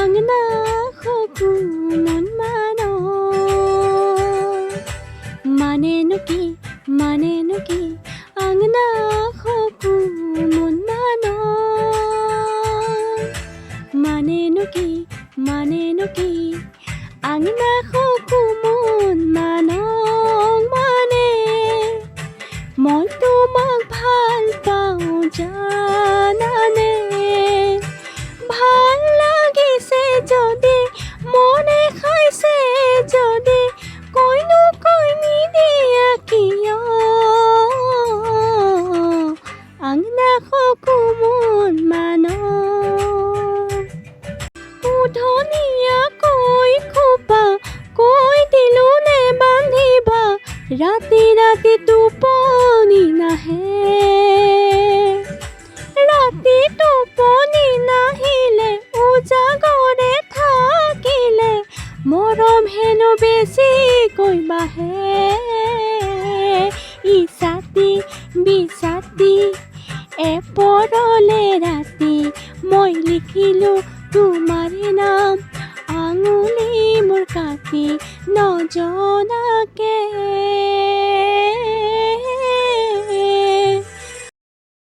আংনা সপোন মানেনো কি আংনা সপোন মানেনো কি আংনা সপোন মানে মই তোমাক ভাল পাওঁ জানানে ভাল লাগিছে যদি মনে খাইছে যদি কৈনো কৈ নিদিয়া কিয় আংনা সপোন উধনীয়াকৈ খোপা কৈ দিলো নে বান্ধিবা ৰাতি ৰাতি টোপনি নাহে ৰাতি টোপনি নাহিলে উজাগৰে থাকিলে মৰম হেনো বেছিকৈ বাঢ়ে ইছাতি বিচাতি এপৰলে ৰাতি মই লিখিলো তোমাৰ নাম আঙুলি মোৰ কাটি নজনাকে